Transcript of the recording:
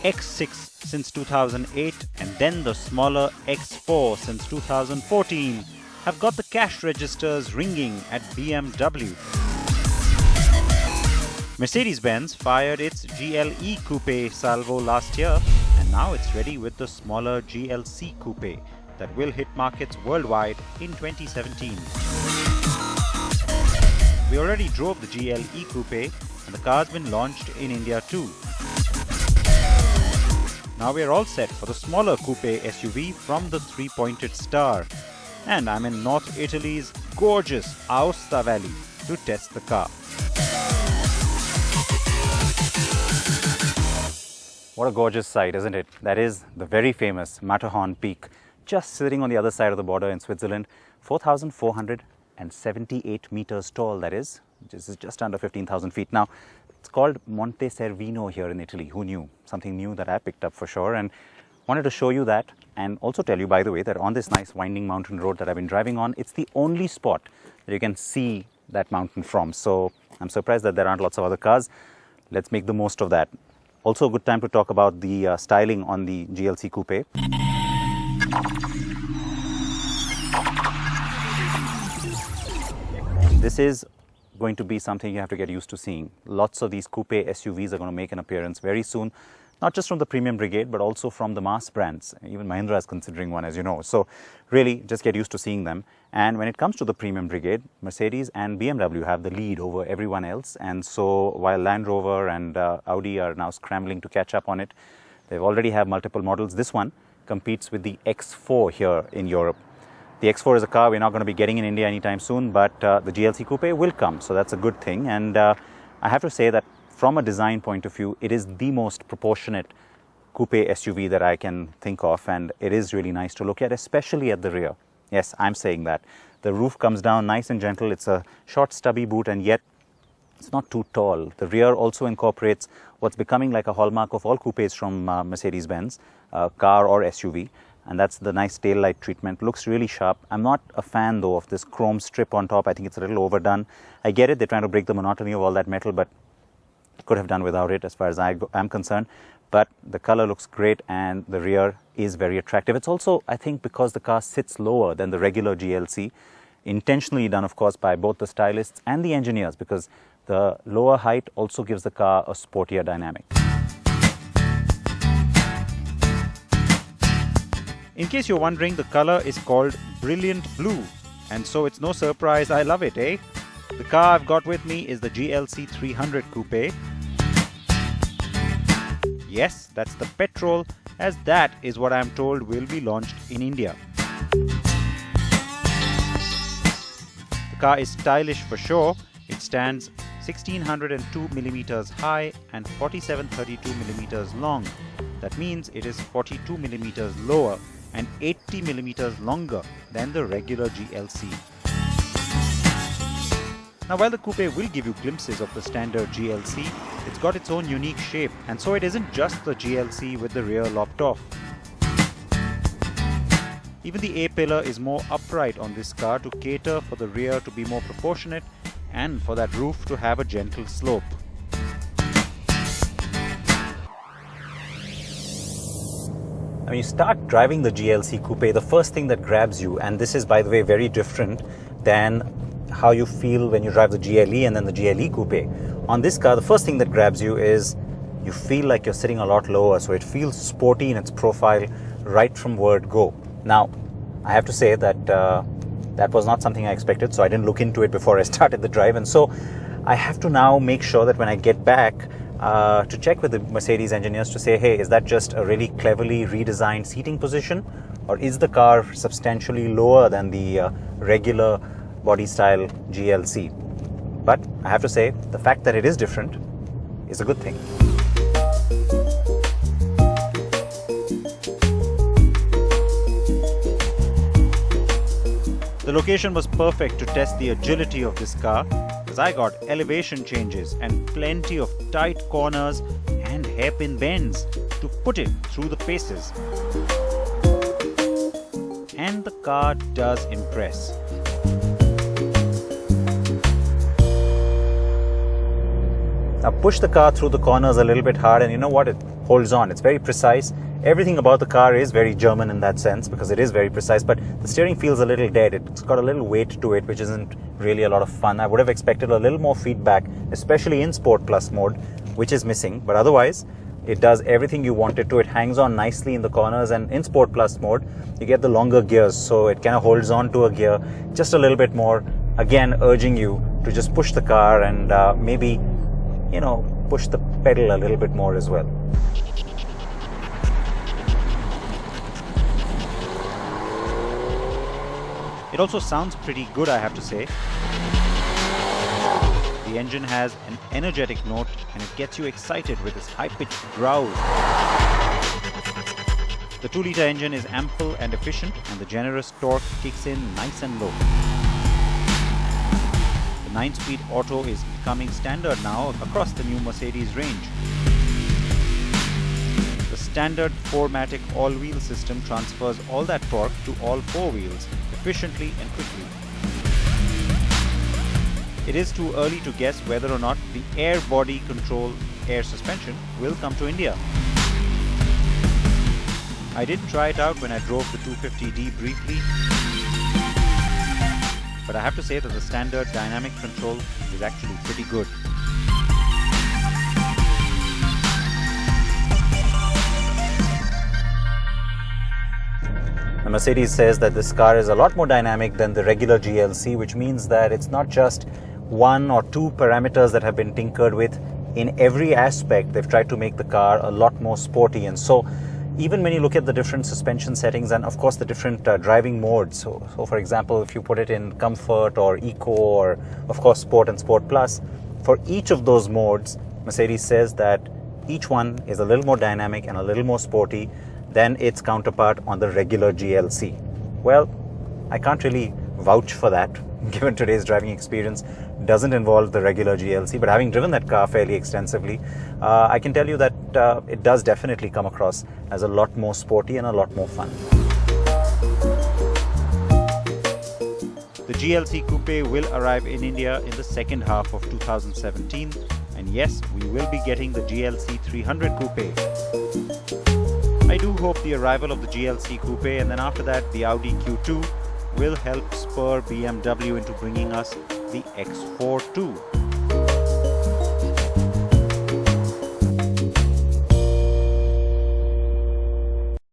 X6 since 2008 and then the smaller X4 since 2014 have got the cash registers ringing at BMW. Mercedes-Benz fired its GLE Coupe salvo last year and now it's ready with the smaller GLC Coupe that will hit markets worldwide in 2017. We already drove the GLE Coupe and the car's been launched in India too. Now we are all set for the smaller coupe SUV from the three-pointed star. And I'm in North Italy's gorgeous Aosta Valley to test the car. What a gorgeous sight, isn't it? That is the very famous Matterhorn Peak, just sitting on the other side of the border in Switzerland, 4,478 meters tall, that is, which is just under 15,000 feet. Now, it's called Monte Cervino here in Italy. Who knew? Something new that I picked up for sure, and wanted to show you that and also tell you, by the way, that on this nice winding mountain road that I've been driving on, it's the only spot that you can see that mountain from. So I'm surprised that there aren't lots of other cars. Let's make the most of that. Also a good time to talk about the styling on the GLC Coupe. This is going to be something you have to get used to seeing. Lots of these coupe SUVs are going to make an appearance very soon, not just from the premium brigade, but also from the mass brands. Even Mahindra is considering one, as you know. So really, just get used to seeing them. And when it comes to the premium brigade, Mercedes and BMW have the lead over everyone else. And so while Land Rover and Audi are now scrambling to catch up on it, they've already have multiple models. This one competes with the X4 here in Europe. The X4 is a car we're not going to be getting in India anytime soon, but the GLC Coupe will come, so that's a good thing. And I have to say that from a design point of view, it is the most proportionate coupe SUV that I can think of, and it is really nice to look at, especially at the rear. Yes, I'm saying that. The roof comes down nice and gentle. It's a short, stubby boot, and yet it's not too tall. The rear also incorporates what's becoming like a hallmark of all coupes from Mercedes-Benz, car or SUV. And that's the nice tail light treatment. Looks really sharp. I'm not a fan though of this chrome strip on top. I think it's a little overdone. I get it, they're trying to break the monotony of all that metal, but could have done without it as far as I'm concerned. But the color looks great and the rear is very attractive. It's also, I think, because the car sits lower than the regular GLC, intentionally done, of course, by both the stylists and the engineers, because the lower height also gives the car a sportier dynamic. In case you're wondering, the color is called Brilliant Blue, and so it's no surprise I love it, eh? The car I've got with me is the GLC 300 Coupe. Yes, that's the petrol, as that is what I'm told will be launched in India. The car is stylish for sure. It stands 1602 millimeters high and 4732 millimeters long. That means it is 42 millimeters lower and 80 millimeters longer than the regular GLC. Now, while the coupe will give you glimpses of the standard GLC, it's got its own unique shape, and so it isn't just the GLC with the rear lopped off. Even the A-pillar is more upright on this car to cater for the rear to be more proportionate and for that roof to have a gentle slope. When you start driving the GLC Coupe, the first thing that grabs you, and this is, by the way, very different than how you feel when you drive the GLE and then the GLE Coupe. On this car, the first thing that grabs you is you feel like you're sitting a lot lower, so it feels sporty in its profile right from word go. Now, I have to say that that was not something I expected, so I didn't look into it before I started the drive, and so I have to now make sure that when I get back to check with the Mercedes engineers to say, hey, is that just a really cleverly redesigned seating position, or is the car substantially lower than the regular body style GLC? But I have to say, the fact that it is different is a good thing. The location was perfect to test the agility of this car, as I got elevation changes and plenty of tight corners and hairpin bends to put it through the paces. And the car does impress. Now push the car through the corners a little bit hard, and you know what? It holds on. It's very precise. Everything about the car is very German in that sense because it is very precise, but the steering feels a little dead. It's got a little weight to it, which isn't really a lot of fun. I would have expected a little more feedback, especially in Sport Plus mode, which is missing, but otherwise it does everything you want it to. It hangs on nicely in the corners, and in Sport Plus mode you get the longer gears, so it kind of holds on to a gear just a little bit more, again urging you to just push the car and maybe, you know, push the pedal a little bit more as well. It also sounds pretty good, I have to say. The engine has an energetic note and it gets you excited with its high-pitched growl. The 2-litre engine is ample and efficient, and the generous torque kicks in nice and low. The 9-speed auto is becoming standard now across the new Mercedes range. The standard 4MATIC all-wheel system transfers all that torque to all 4 wheels efficiently and quickly. It is too early to guess whether or not the air body control air suspension will come to India. I did try it out when I drove the 250D briefly, but I have to say that the standard dynamic control is actually pretty good. The Mercedes says that this car is a lot more dynamic than the regular GLC, which means that it's not just 1 or 2 parameters that have been tinkered with. In every aspect, they've tried to make the car a lot more sporty. And so even when you look at the different suspension settings and of course the different driving modes, so for example, if you put it in comfort or eco or of course sport and sport plus, for each of those modes, Mercedes says that each one is a little more dynamic and a little more sporty than its counterpart on the regular GLC. Well, I can't really vouch for that, given today's driving experience doesn't involve the regular GLC, but having driven that car fairly extensively, I can tell you that it does definitely come across as a lot more sporty and a lot more fun. The GLC Coupe will arrive in India in the second half of 2017, and yes, we will be getting the GLC 300 Coupe. I do hope the arrival of the GLC Coupe and then after that the Audi Q2 will help spur BMW into bringing us the X4 too.